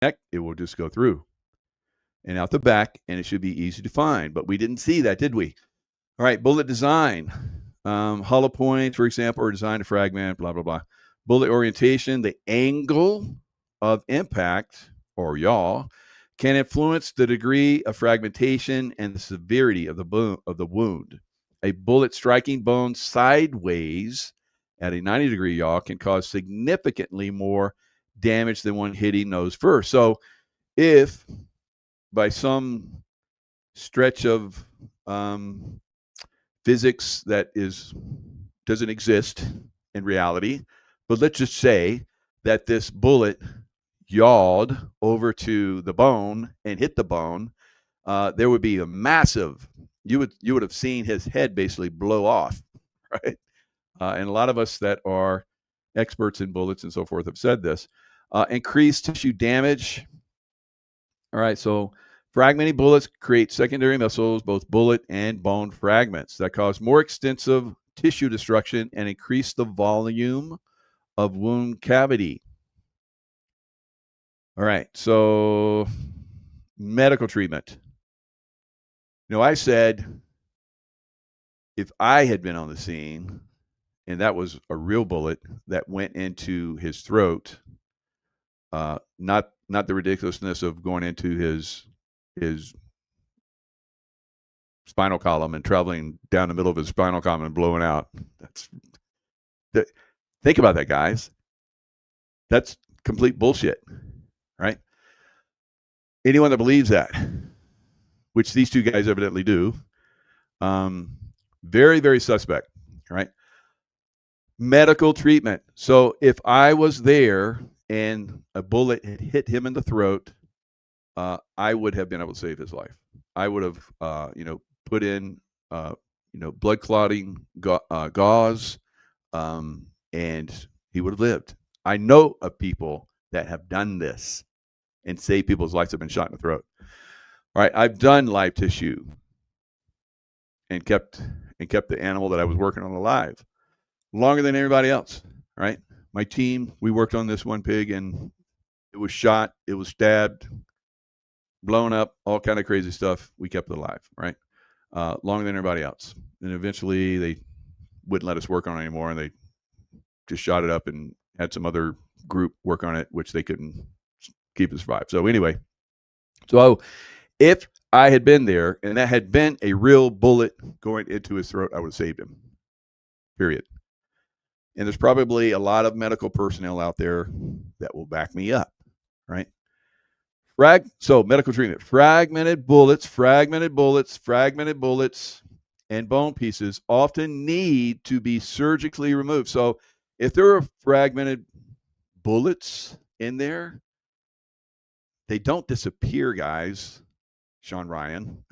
neck, it will just go through and out the back, and it should be easy to find. But we didn't see that, did we? All right, bullet design. Hollow points, for example, are designed to fragment, blah, blah, blah. Bullet orientation, the angle of impact, or yaw, can influence the degree of fragmentation and the severity of the wound. A bullet striking bone sideways at a 90-degree yaw can cause significantly more damage than one hitting nose first. So if by some stretch of physics that doesn't exist in reality, but let's just say that this bullet yawed over to the bone and hit the bone, there would be a massive. You would have seen his head basically blow off, right? And a lot of us that are experts in bullets and so forth have said this. Increased tissue damage. All right, so fragmenting bullets create secondary missiles, both bullet and bone fragments, that cause more extensive tissue destruction and increase the volume of wound cavity. All right, so medical treatment. I said if I had been on the scene and that was a real bullet that went into his throat, not the ridiculousness of going into his spinal column and traveling down the middle of his spinal column and blowing out. Think about that, guys. That's complete bullshit, right? Anyone that believes that, which these two guys evidently do, very, very suspect, right? Medical treatment. So if I was there and a bullet had hit him in the throat, I would have been able to save his life. I would have, put in, blood clotting gauze, and he would have lived. I know of people that have done this and saved people's lives, have been shot in the throat. All right, I've done live tissue and kept the animal that I was working on alive longer than anybody else. Right, my team, we worked on this one pig, and it was shot, it was stabbed, blown up, all kind of crazy stuff. We kept it alive, right? Longer than everybody else. And eventually they wouldn't let us work on it anymore, and they just shot it up and had some other group work on it, which they couldn't keep it survive. So anyway, so if I had been there and that had been a real bullet going into his throat, I would have saved him, period. And there's probably a lot of medical personnel out there that will back me up, right? So medical treatment, fragmented bullets, and bone pieces often need to be surgically removed. So if there are fragmented bullets in there, they don't disappear, guys. Sean Ryan,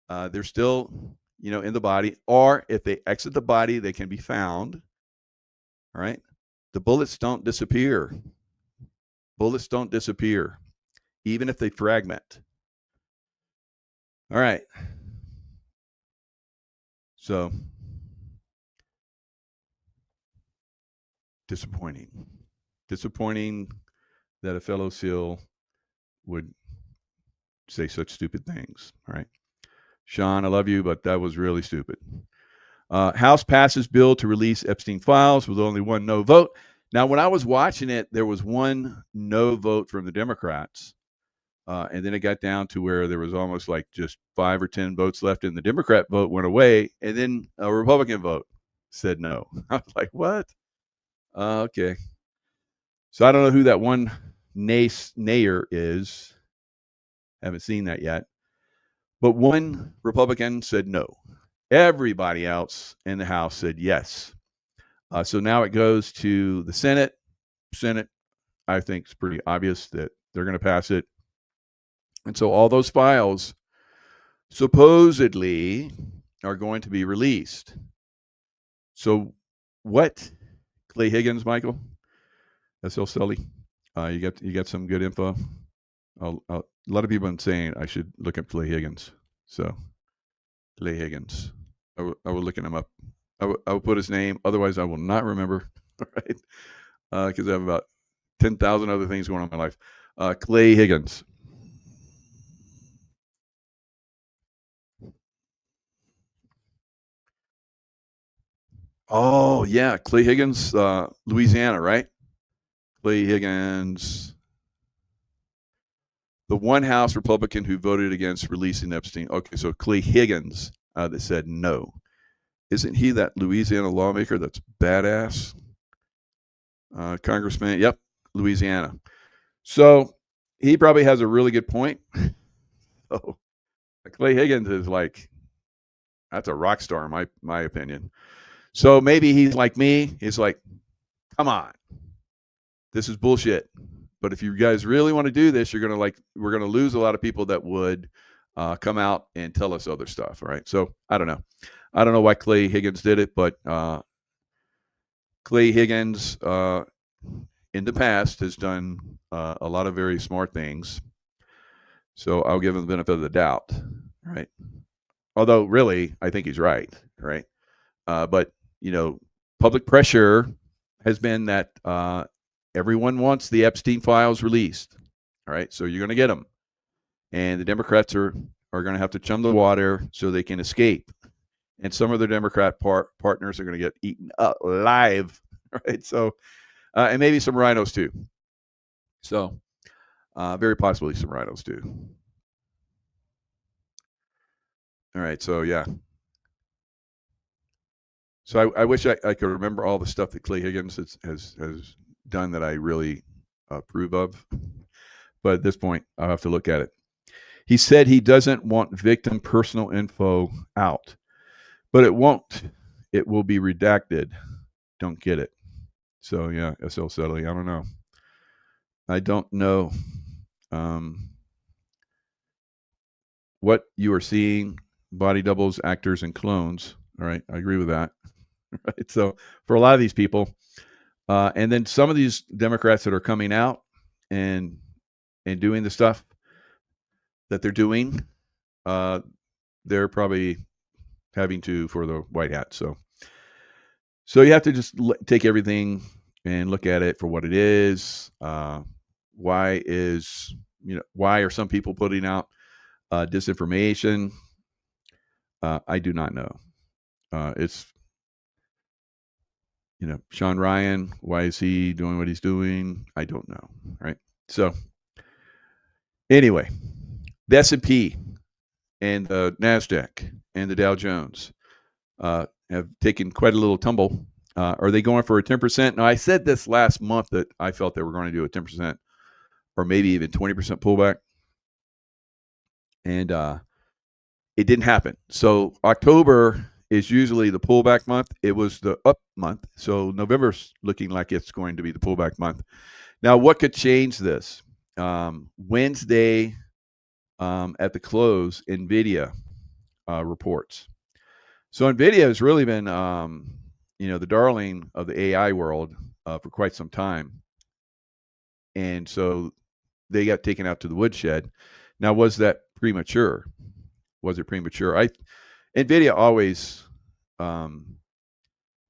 they're still, in the body, or if they exit the body, they can be found. All right, the bullets don't disappear. Bullets don't disappear, even if they fragment. All right. So, disappointing that a fellow SEAL would say such stupid things. All right. Sean, I love you, but that was really stupid. House passes bill to release Epstein files with only one no vote. Now, when I was watching it, there was one no vote from the Democrats. And then it got down to where there was almost like just 5 or 10 votes left, and the Democrat vote went away. And then a Republican vote said no. I was like, what? Okay. So I don't know who that one nayer is. Haven't seen that yet. But one Republican said no. Everybody else in the House said yes. So now it goes to the Senate. Senate, I think, is pretty obvious that they're going to pass it. And so all those files supposedly are going to be released. So what, Clay Higgins, Michael? S.L. Sully, you got some good info. A lot of people have been saying I should look up Clay Higgins. So Clay Higgins, I will looking him up. I will put his name. Otherwise, I will not remember. Right? Because I have about 10,000 other things going on in my life. Clay Higgins. Oh yeah, Clay Higgins, Louisiana, right? Clay Higgins, the one House Republican who voted against releasing Epstein. Okay, so Clay Higgins that said no. Isn't he that Louisiana lawmaker that's badass? Congressman, yep, Louisiana. So he probably has a really good point. Oh, Clay Higgins is like, that's a rock star in my opinion. So maybe he's like me. He's like, come on, this is bullshit. But if you guys really want to do this, we're gonna lose a lot of people that would come out and tell us other stuff. Right? So I don't know why Clay Higgins did it, but Clay Higgins in the past has done a lot of very smart things. So I'll give him the benefit of the doubt. Right? Although really, I think he's right. Right? But public pressure has been that everyone wants the Epstein files released. All right, so you're going to get them, and the Democrats are going to have to chum the water so they can escape. And some of their Democrat partners are going to get eaten up alive. Right, so and maybe some rhinos too. So very possibly some rhinos too. All right, so yeah. So I wish I could remember all the stuff that Clay Higgins has done that I really approve of. But at this point, I'll have to look at it. He said he doesn't want victim personal info out, but it won't. It will be redacted. Don't get it. So yeah, SL Sedley. I don't know. I don't know what you are seeing. Body doubles, actors, and clones. All right, I agree with that. Right. So for a lot of these people, and then some of these Democrats that are coming out and doing the stuff that they're doing, they're probably having to for the white hat. So you have to just take everything and look at it for what it is. Why are some people putting out disinformation? I do not know. It's Sean Ryan. Why is he doing what he's doing? I don't know. Right. So anyway, the S&P and the NASDAQ and the Dow Jones have taken quite a little tumble. Are they going for a 10%? Now, I said this last month that I felt they were going to do a 10% or maybe even 20% pullback. And it didn't happen. So October is usually the pullback month. It was the up month. So November's looking like it's going to be the pullback month. Now, what could change this? Wednesday at the close, NVIDIA reports. So NVIDIA has really been, the darling of the AI world for quite some time. And so they got taken out to the woodshed. Now, was that premature? Was it premature? NVIDIA always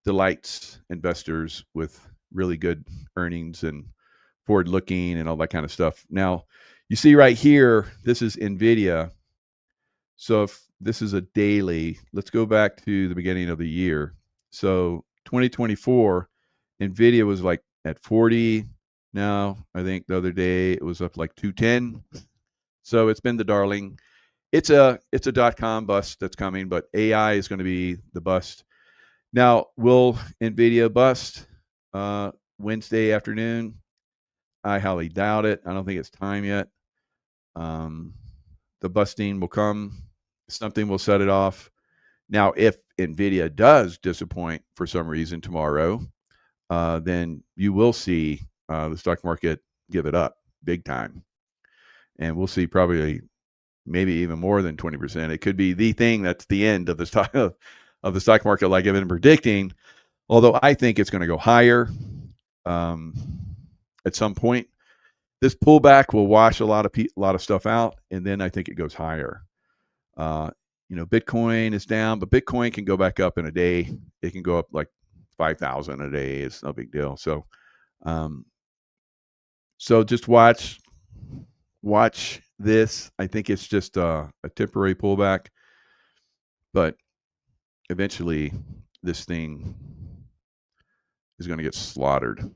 delights investors with really good earnings and forward-looking and all that kind of stuff. Now, you see right here, this is NVIDIA. So if this is a daily, let's go back to the beginning of the year. So 2024, NVIDIA was like at 40. Now, I think the other day it was up like 210. So it's been the darling. It's a .com bust that's coming, but AI is going to be the bust. Now, will NVIDIA bust Wednesday afternoon? I highly doubt it. I don't think it's time yet. The busting will come. Something will set it off. Now, if NVIDIA does disappoint for some reason tomorrow, then you will see the stock market give it up big time. And we'll see probably maybe even more than 20%. It could be the thing that's the end of the stock market, like I've been predicting. Although I think it's going to go higher at some point. This pullback will wash a lot of stuff out, and then I think it goes higher. Bitcoin is down, but Bitcoin can go back up in a day. It can go up like 5,000 a day. It's no big deal. So just watch watch this. I think it's just a temporary pullback, but eventually this thing is going to get slaughtered.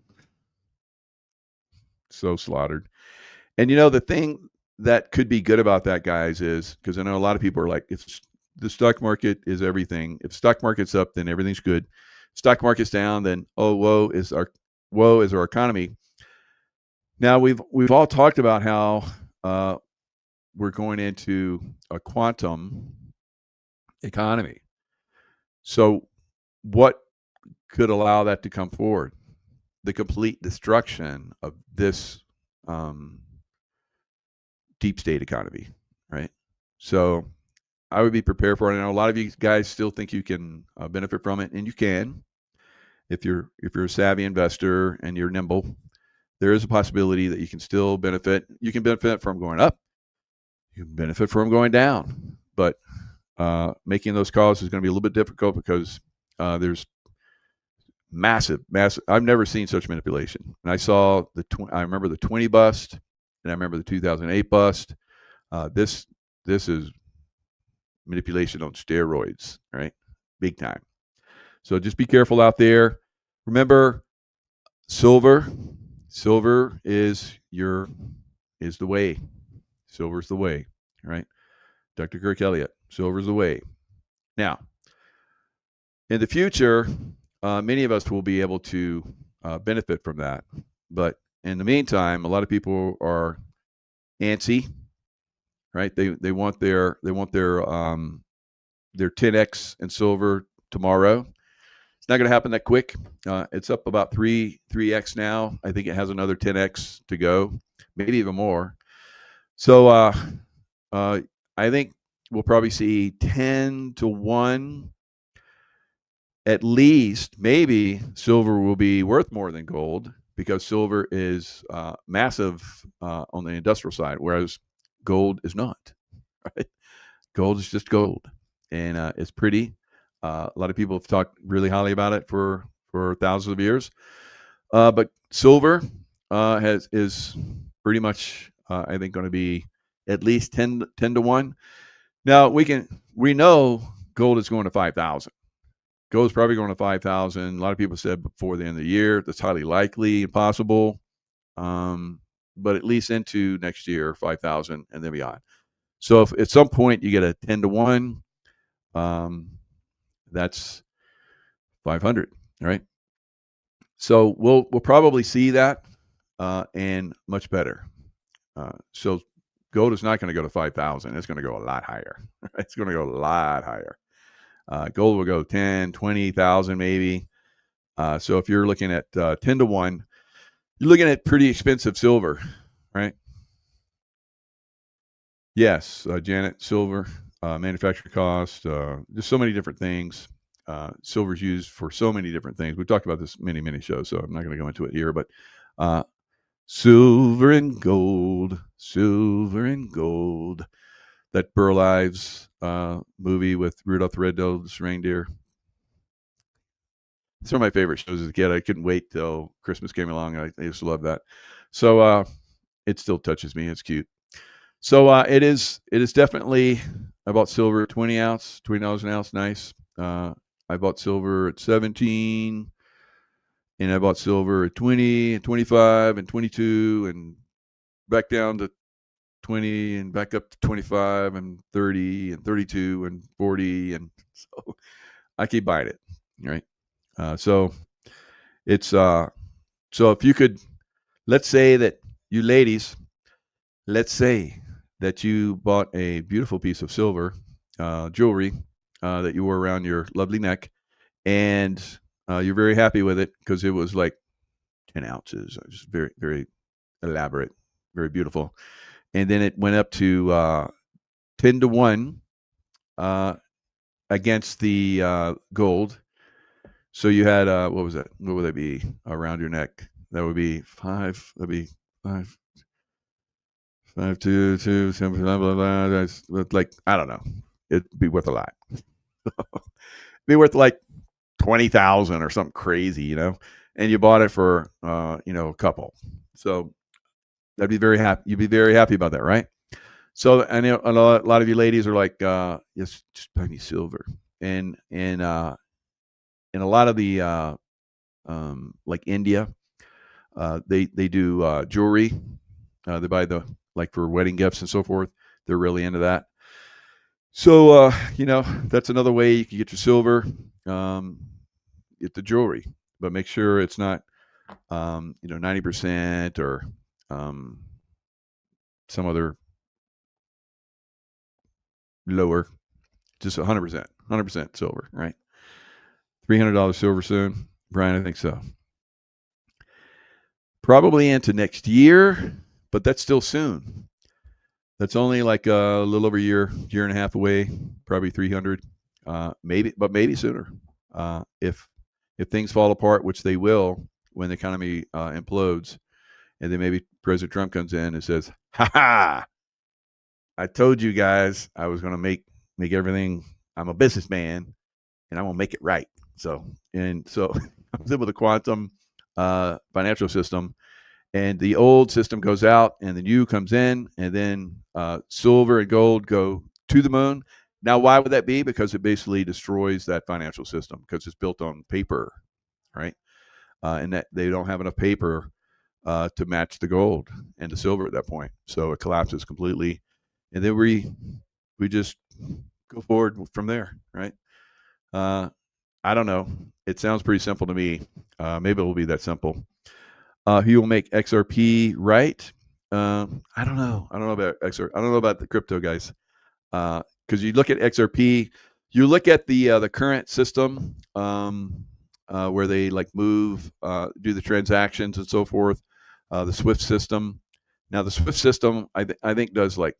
So slaughtered. And the thing that could be good about that, guys, is because I know a lot of people are like, if the stock market is everything, if stock market's up, then everything's good. Stock market's down, then woe is our economy. Now we've all talked about how we're going into a quantum economy. So what could allow that to come forward? The complete destruction of this deep state economy, right? So I would be prepared for it. I know a lot of you guys still think you can benefit from it, and you can if you're a savvy investor and you're nimble. There is a possibility that you can still benefit. You can benefit from going up. You can benefit from going down. But making those calls is going to be a little bit difficult because there's massive. I've never seen such manipulation. And I saw I remember the 20 bust, and I remember the 2008 bust. This is manipulation on steroids, right? Big time. So just be careful out there. Remember, silver is the way. Silver's the way, right? Dr. Kirk Elliott, silver's the way. Now, in the future, many of us will be able to benefit from that. But in the meantime, a lot of people are antsy, right? They want their 10x in silver tomorrow. It's not going to happen that quick. It's up about 3x now. I think it has another 10x to go, maybe even more. So I think we'll probably see 10 to 1 at least. Maybe silver will be worth more than gold because silver is massive on the industrial side, whereas gold is not. Right? Gold is just gold, and it's pretty. A lot of people have talked really highly about it for thousands of years. But silver is pretty much, I think, going to be at least 10 to 1. Now we know gold is going to 5,000. Gold is probably going to 5,000. A lot of people said before the end of the year. That's highly likely and possible. But at least into next year, 5,000 and then beyond. So if at some point you get a 10 to 1, that's 500, right? So we'll probably see that and much better. So gold is not going to go to 5,000. It's going to go a lot higher. It's going to go a lot higher. Gold will go 10, 20,000 maybe. So if you're looking at 10 to 1, you're looking at pretty expensive silver, right? Yes, Janet, silver, manufacturing cost, just so many different things. Silver is used for so many different things. We've talked about this many shows, so I'm not going to go into it here. But silver and gold. That Burl Ives movie with Rudolph the Red-Nosed Reindeer. It's one of my favorite shows as a kid. I couldn't wait till Christmas came along. I used to love that. So it still touches me. It's cute. So it is definitely. I bought silver, $20 an ounce, nice. I bought silver at 17, and I bought silver at 20 and 25 and 22 and back down to 20 and back up to 25 and 30 and 32 and 40, and so I keep buying it, right? So it's so if you could, let's say that you ladies, let's say that you bought a beautiful piece of silver jewelry that you wore around your lovely neck, and you're very happy with it because it was like 10 ounces, just very, very elaborate, very beautiful. And then it went up to 10 to 1 against the gold. So you had, what was that? What would that be around your neck? That would be 5. That'd be 5, 5, 2, 2, 7, blah, blah, blah. That's like, I don't know. It'd be worth a lot. It'd be worth like 20,000 or something crazy, and you bought it for, a couple. So That'd be very happy. You'd be very happy about that, right? So I know a lot of you ladies are like, yes, just buy me silver. And in a lot of the like India, they do jewelry. They buy the like for wedding gifts and so forth. They're really into that. So that's another way you can get your silver, get the jewelry, but make sure it's not 90% or some other lower, just 100% silver, right? $300 silver soon, Brian. I think so. Probably into next year, but that's still soon. That's only like a little over a year and a half away. Probably 300, maybe sooner. If things fall apart, which they will when the economy implodes, and then maybe President Trump comes in and says, "Ha ha! I told you guys I was going to make everything. I'm a businessman, and I'm going to make it right." So comes in with a quantum financial system, and the old system goes out, and the new comes in, and then silver and gold go to the moon. Now, why would that be? Because it basically destroys that financial system because it's built on paper, right? And that they don't have enough paper to match the gold and the silver at that point, so it collapses completely, and then we just go forward from there, right? I don't know. It sounds pretty simple to me. Maybe it will be that simple. He will make XRP right. I don't know. I don't know about XRP. I don't know about the crypto guys. Because you look at XRP, you look at the current system where they like move, do the transactions and so forth. The SWIFT system. Now the SWIFT system, I think does like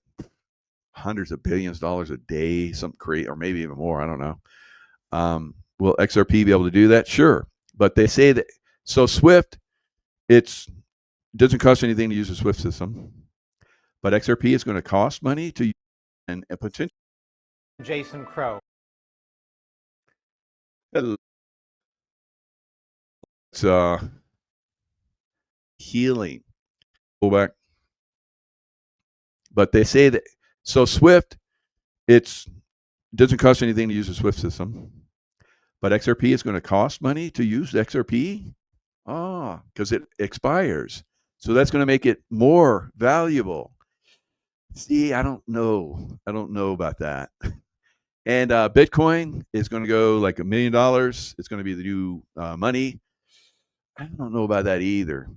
hundreds of billions of dollars a day, something crazy, or maybe even more. I don't know. Will XRP be able to do that? Sure, but they say that so SWIFT. It doesn't cost anything to use the SWIFT system, but XRP is going to cost money to use and potentially. Jason Crow. It's healing. Go back. But they say that so SWIFT, it doesn't cost anything to use the SWIFT system, but XRP is going to cost money to use XRP. Because it expires. So that's going to make it more valuable. See, I don't know. I don't know about that. And Bitcoin is going to go like $1 million. It's going to be the new money. I don't know about that either.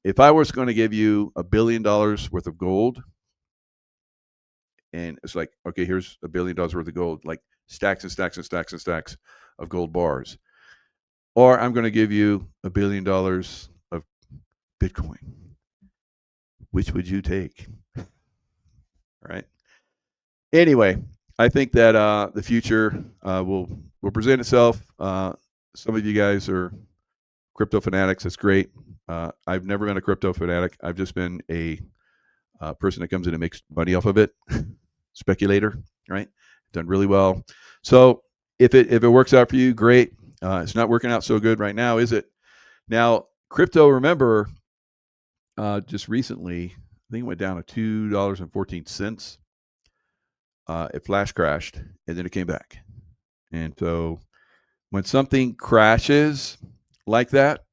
If I was going to give you $1 billion worth of gold, and it's like, okay, here's $1 billion worth of gold, like stacks and stacks and stacks and stacks of gold bars. Or I'm going to give you $1 billion of Bitcoin. Which would you take? Right. Anyway, I think that the future will present itself. Some of you guys are crypto fanatics. That's great. I've never been a crypto fanatic. I've just been a person that comes in and makes money off of it. Speculator, right? Done really well. So if it works out for you, great. It's not working out so good right now, is it? Now, crypto, remember, just recently, I think it went down to $2.14. It flash crashed, and then it came back. And so when something crashes like that,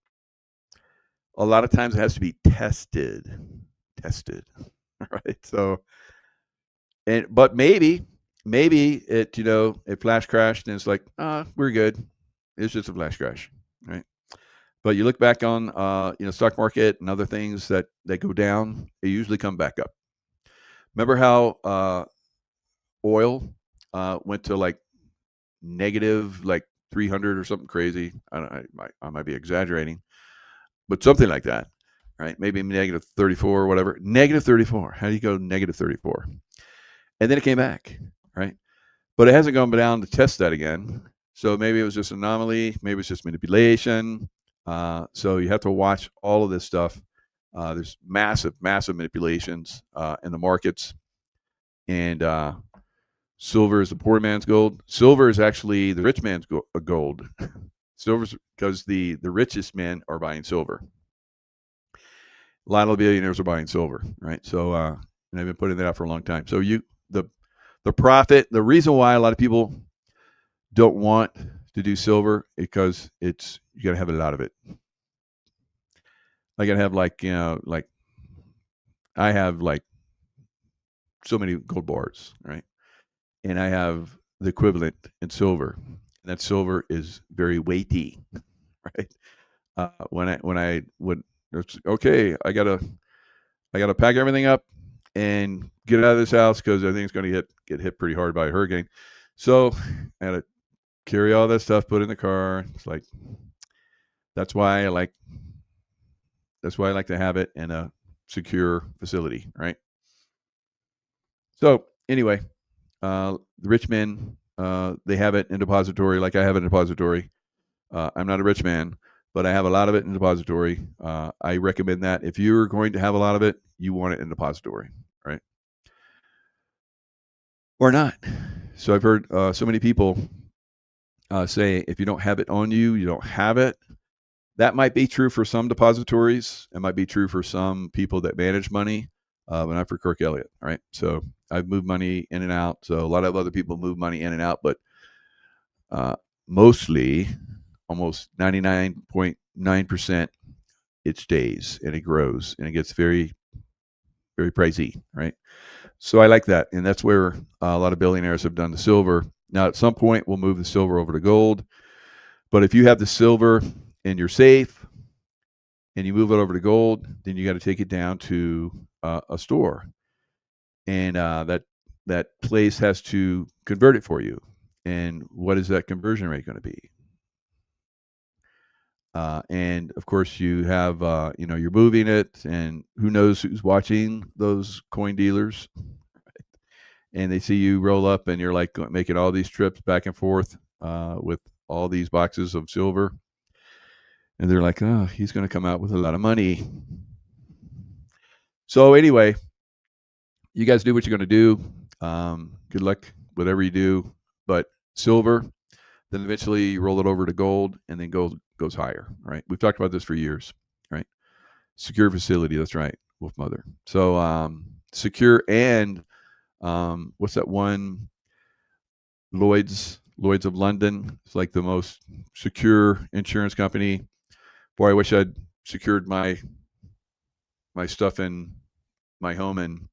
a lot of times it has to be tested, right? So, but maybe it, it flash crashed and it's like, we're good. It's just a flash crash, right? But you look back on, stock market and other things that go down, they usually come back up. Remember how oil went to like negative, like 300 or something crazy? I might be exaggerating, but something like that, right? Maybe negative 34 or whatever. Negative 34. How do you go negative 34? And then it came back, right? But it hasn't gone down to test that again. So maybe it was just an anomaly. Maybe it's just manipulation. So you have to watch all of this stuff. There's massive manipulations in the markets. And silver is the poor man's gold. Silver is actually the rich man's gold. Silver's because the richest men are buying silver. a lot of billionaires are buying silver, right? So, and I've been putting that out for a long time. So the profit, the reason why a lot of people don't want to do silver because you got to have a lot of it. I got to have like I have like so many gold bars, right? And I have the equivalent in silver. And that silver is very weighty, right? When I would, okay, I gotta pack everything up and get out of this house because I think it's going to get hit pretty hard by a hurricane. So I had to carry all that stuff, put it in the car. It's like that's why I like to have it in a secure facility, right? So anyway, the rich men they have it in depository, like I have it in depository. I'm not a rich man, but I have a lot of it in depository. I recommend that if you're going to have a lot of it, you want it in depository, right? Or not. So I've heard so many people say if you don't have it on you, you don't have it. That might be true for some depositories. It might be true for some people that manage money, but not for Kirk Elliott, right? So I've moved money in and out. So a lot of other people move money in and out, but mostly, almost 99.9%, it stays and it grows and it gets very, very pricey, right? So I like that, and that's where a lot of billionaires have done the silver. Now, at some point, we'll move the silver over to gold, but if you have the silver in your safe and you move it over to gold, then you got to take it down to a store, and that place has to convert it for you. And what is that conversion rate going to be? And of course, you have you're moving it, and who knows who's watching those coin dealers, and they see you roll up, and you're like making all these trips back and forth with all these boxes of silver. And they're like, oh, he's going to come out with a lot of money. So anyway, you guys do what you're going to do. Good luck, whatever you do. But silver, then eventually you roll it over to gold, and then gold goes higher, right? We've talked about this for years, right? Secure facility, that's right, Wolf Mother. So secure, and what's that one? Lloyd's of London. It's like the most secure insurance company. Boy, I wish I'd secured my stuff in my home in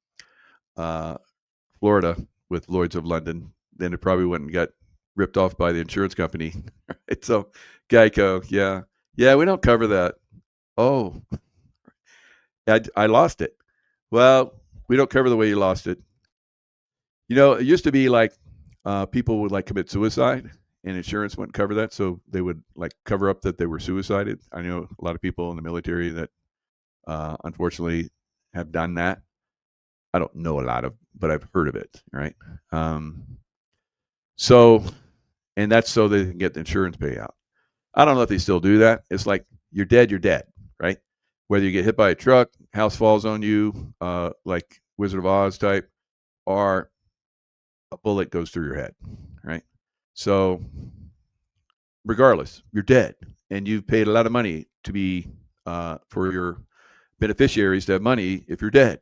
Florida with Lloyd's of London. Then it probably wouldn't get ripped off by the insurance company. Right? So Geico, yeah, we don't cover that. Oh, I lost it. Well, we don't cover the way you lost it. It used to be like people would like commit suicide, and insurance wouldn't cover that, so they would like cover up that they were suicided. I know a lot of people in the military that unfortunately have done that. I don't know a lot of, but I've heard of it, right? So, and that's so they can get the insurance payout. I don't know if they still do that. It's like you're dead, right? Whether you get hit by a truck, house falls on you, like Wizard of Oz type, or a bullet goes through your head, right? So, regardless, you're dead, and you've paid a lot of money to be for your beneficiaries to have money if you're dead.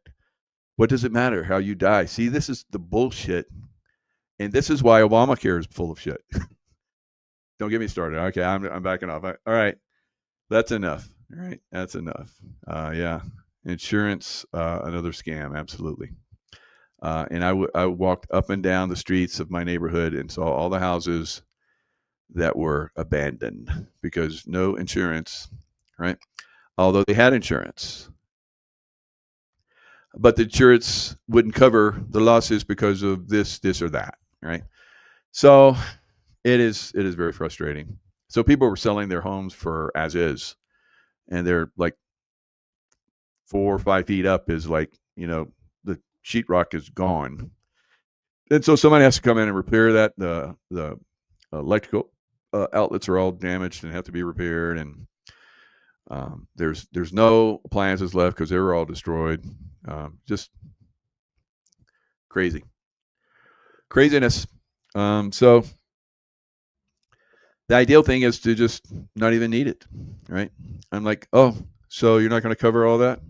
What does it matter how you die? See, this is the bullshit, and this is why Obamacare is full of shit. Don't get me started. Okay, I'm backing off. All right, that's enough. All right, that's enough. Yeah, insurance, another scam, absolutely. And I walked up and down the streets of my neighborhood and saw all the houses that were abandoned because no insurance, right? Although they had insurance, but the insurance wouldn't cover the losses because of this or that, right? So it is very frustrating. So people were selling their homes for as is, and they're like 4 or 5 feet up is like, the sheetrock is gone. And so somebody has to come in and repair that. The electrical outlets are all damaged and have to be repaired. And there's no appliances left because they were all destroyed. Just craziness. So the ideal thing is to just not even need it, right? I'm like, oh, so you're not going to cover all that?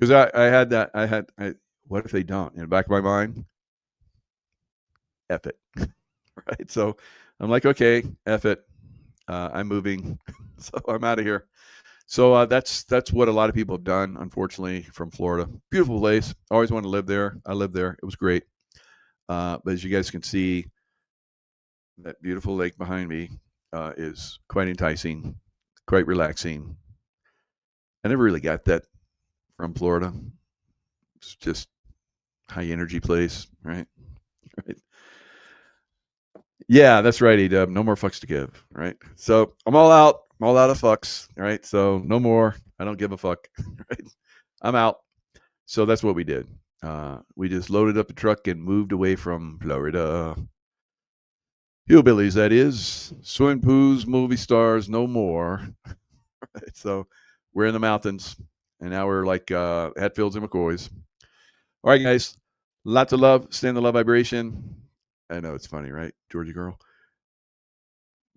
Because I had that. What if they don't? In the back of my mind, F it. Right. So I'm like, okay, F it. I'm moving. So I'm out of here. So that's what a lot of people have done, unfortunately, from Florida. Beautiful place. Always wanted to live there. I lived there. It was great. But as you guys can see, that beautiful lake behind me is quite enticing, quite relaxing. I never really got that from Florida. It's just high energy place, right? Right. Yeah, that's right, Edub. No more fucks to give, right? So I'm all out. I'm all out of fucks, right? So no more. I don't give a fuck, right? I'm out. So that's what we did. We just loaded up the truck and moved away from Florida. Hillbillies, that is. Swimming pools, movie stars, no more. Right? So we're in the mountains, and now we're like Hatfields and McCoys. All right, guys. Lots of love. Stay in the love vibration. I know it's funny, right, Georgia girl?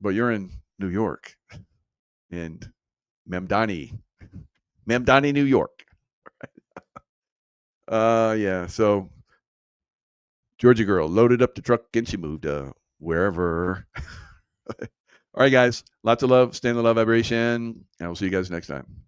But you're in New York, and Mamdani, New York. Yeah. So Georgia girl loaded up the truck and she moved wherever. All right, guys. Lots of love. Stay in the love vibration, and we'll see you guys next time.